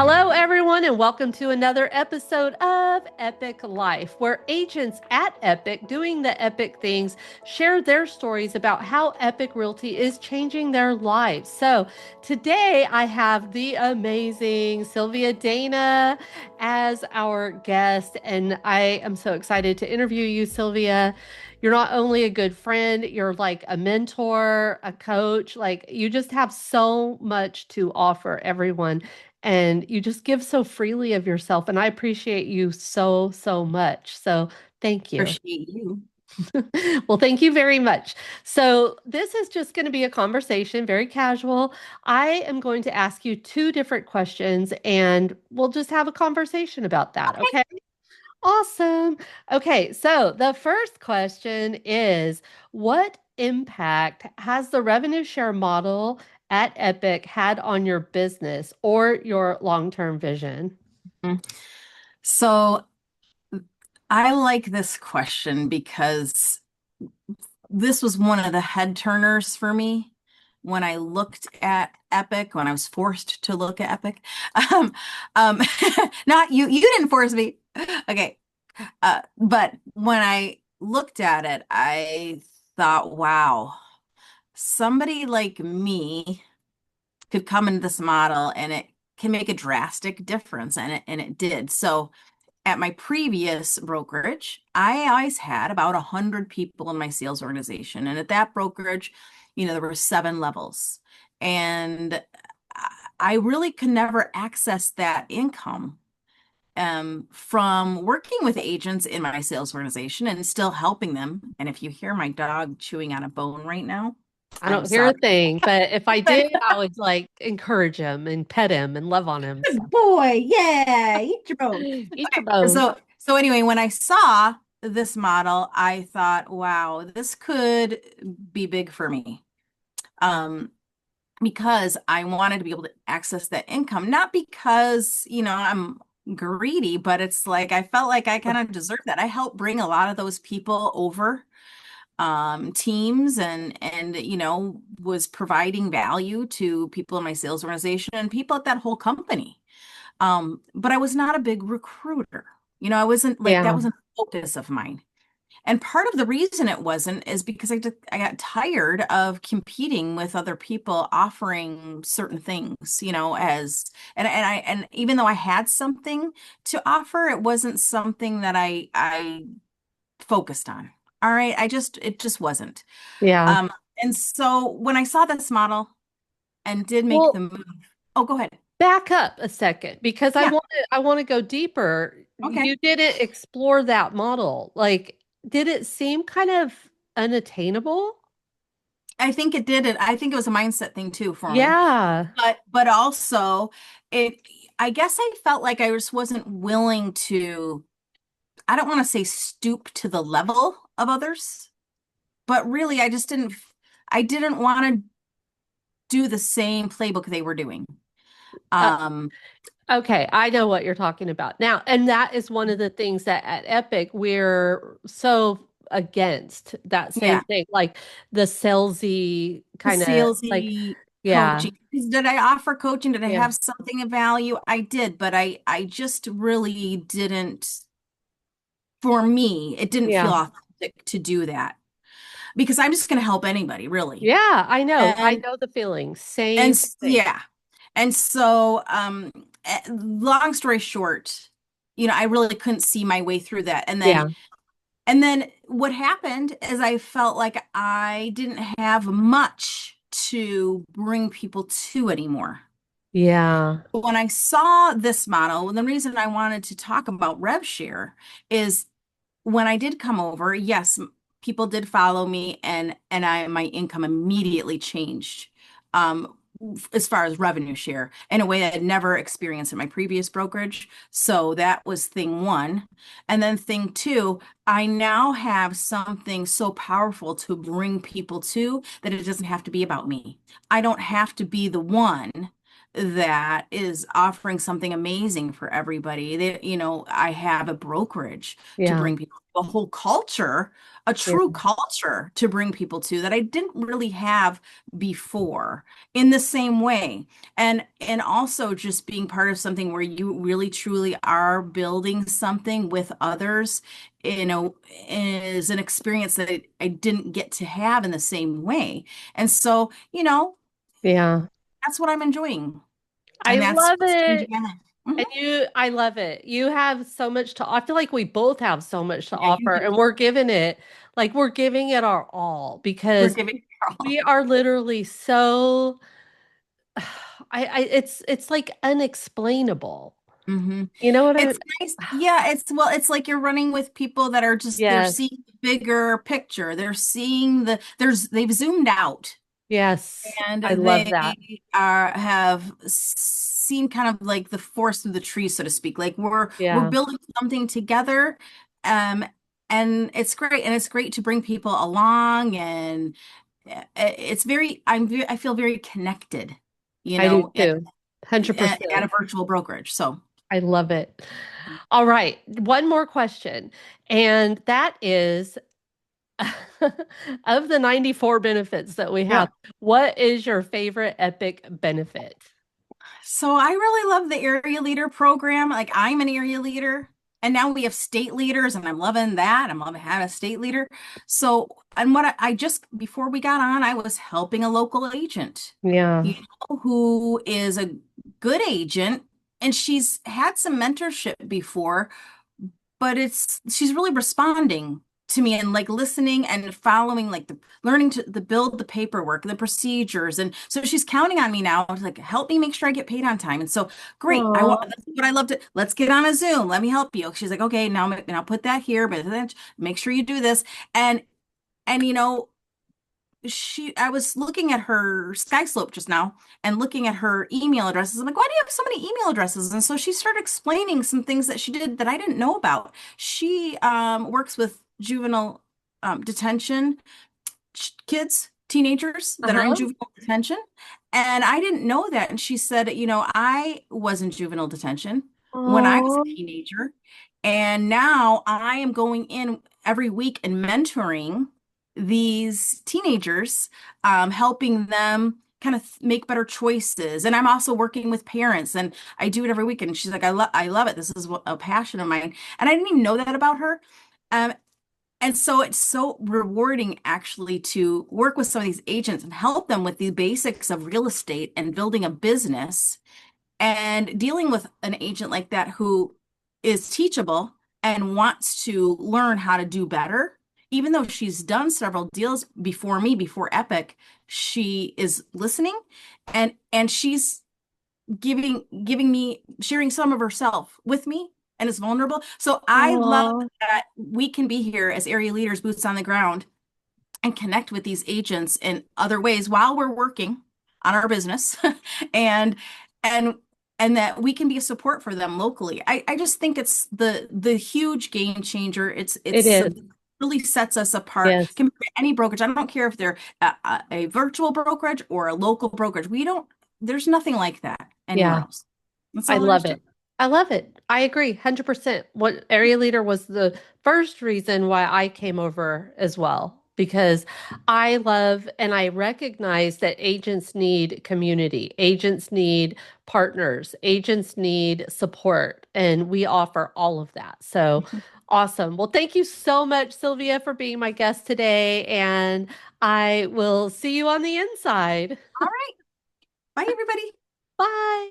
Hello, everyone, and welcome to another episode of Epic Life, where agents at Epic doing the epic things share their stories about how Epic Realty is changing their lives. So, today I have the amazing Sylvia Dana as our guest, and I am so excited to interview you, Sylvia. You're not only a good friend, you're like a mentor, a coach, like you just have so much to offer everyone and you just give so freely of yourself. And I appreciate you so, so much. So thank you. Appreciate you. Well, thank you very much. So this is just going to be a conversation, very casual. I am going to ask you two different questions and we'll just have a conversation about that. Okay. Okay. Awesome. Okay, so the first question is, what impact has the revenue share model at Epic had on your business or your long-term vision? Mm. So I like this question because this was one of the head turners for me when I looked at Epic, when I was forced to look at Epic. Um, um, not you, you didn't force me. Okay. But when I looked at it, I thought, wow, somebody like me could come into this model and it can make a drastic difference. And it did. So at my previous brokerage, I always had about 100 people in my sales organization. And at that brokerage, there were 7 levels. And I really could never access that income from working with agents in my sales organization and still helping them. And if you hear my dog chewing on a bone right now, I I'm don't hear a sorry. thing, but if I But did, I would like encourage him and pet him and love on him. So good boy, yeah, eat your bone. eat your Okay, bones. so anyway, when I saw this model, I thought, wow, this could be big for me. Um, because I wanted to be able to access that income, not because, I'm greedy, but it's like I felt like I kind of deserved that. I helped bring a lot of those people over teams and was providing value to people in my sales organization and people at that whole company. But I was not a big recruiter. I wasn't like that Yeah. wasn't a focus of mine. And part of the reason it wasn't is because I got tired of competing with other people offering certain things, and even though I had something to offer, it wasn't something that I focused on. All right, it just wasn't. Yeah. Um, and so when I saw this model and did make the Well, move, oh, go ahead. back up a second because I Yeah, want to I want to go deeper. okay. You didn't explore that model. Like, did it seem kind of unattainable? I think it did it. I think it was a mindset thing too for me. Yeah. But also it I guess I felt like I just wasn't willing to, I don't want to say stoop to the level of others, but really I didn't want to do the same playbook they were doing. Uh, Um okay, I know what you're talking about now, and that is one of the things that at Epic we're so against that same yeah, thing, like the salesy the kind of like, salesy yeah, coaching. Did I offer coaching? Did I yeah, have something of value? I did, but I just really didn't, for me, it didn't feel yeah, authentic to do that because I'm just going to help anybody, really. yeah. I know, I And know the feeling. Same thing. yeah. And so long story short, I really couldn't see my way through that. Yeah, And then what happened is I felt like I didn't have much to bring people to anymore. yeah, When I saw this model, and the reason I wanted to talk about rev share is when I did come over, yes, people did follow me and my income immediately changed. As far as revenue share in a way I had never experienced in my previous brokerage. So that was thing one. And then thing two, I now have something so powerful to bring people to that it doesn't have to be about me. I don't have to be the one that is offering something amazing for everybody. I have a brokerage to Yeah. bring people, a whole culture, a Yeah. true culture to bring people to that I didn't really have before in the same way. And also just being part of something where you really truly are building something with others, is an experience that I didn't get to have in the same way. And so, Yeah. that's what I'm enjoying. I And that's love what's changing it. my life. And I love it. You have so much to, I feel like we both have so much to Yeah, you offer, do. and we're giving it our all We're because giving it all. we are literally so, it's like unexplainable. Hmm. You know what I, It's nice. Yeah, it's like you're running with people that are just they're yes, seeing the bigger picture. They're seeing they've zoomed out yes, and I love they that. have seen kind of like the forest through the trees, so to speak. Like we're Yeah, building something together. Um, and it's great. And it's great to bring people along and it's I feel very connected, I do at, too. at a 100%. virtual brokerage. So I love it. All right, one more question. And that is of the 94 benefits that we yeah. have, what is your favorite Epic benefit? So I really love the area leader program. Like I'm an area leader and now we have state leaders and I'm loving that. I'm loving having a state leader. So, and what I just, before we got on, I was helping a local agent, Yeah. who is a good agent and she's had some mentorship before, but she's really responding to me and like listening and following like the learning to the build the paperwork the procedures, and so she's counting on me now to like help me make sure I get paid on time. And so great, I want Oh, that's what I love to, let's get on a Zoom, let me help you. She's like, okay, now put that here, but then make sure you do this. And I was looking at her Skyslope just now and looking at her email addresses. I'm like, why do you have so many email addresses? And so she started explaining some things that she did that I didn't know about. She works with juvenile detention kids, teenagers that are in uh-huh. juvenile detention. And I didn't know that. And she said, I was in juvenile detention when I was Oh, a teenager. And now I am going in every week and mentoring these teenagers, helping them kind of make better choices. And I'm also working with parents and I do it every week. And she's like, I love it. This is a passion of mine. And I didn't even know that about her. Um, and so it's so rewarding actually to work with some of these agents and help them with the basics of real estate and building a business, and dealing with an agent like that who is teachable and wants to learn how to do better. Even though she's done several deals before me, before Epic, she is listening and she's giving me sharing some of herself with me and is vulnerable. So I love oh, that we can be here as area leaders, boots on the ground, and connect with these agents in other ways while we're working on our business and and and that we can be a support for them locally. I just think it's the huge game changer. it It's is. something that really sets us apart Yes. compared to any brokerage. I don't care if they're a virtual brokerage or a local brokerage. There's nothing like that anywhere Yeah. else. That's I all there is love to it. it. I love it. I agree 100%. What area leader was the first reason why I came over as well, because I love and I recognize that agents need community, agents need partners, agents need support, and we offer all of that. So awesome. Well, thank you so much, Sylvia, for being my guest today, and I will see you on the inside. All right. Bye, everybody. Bye.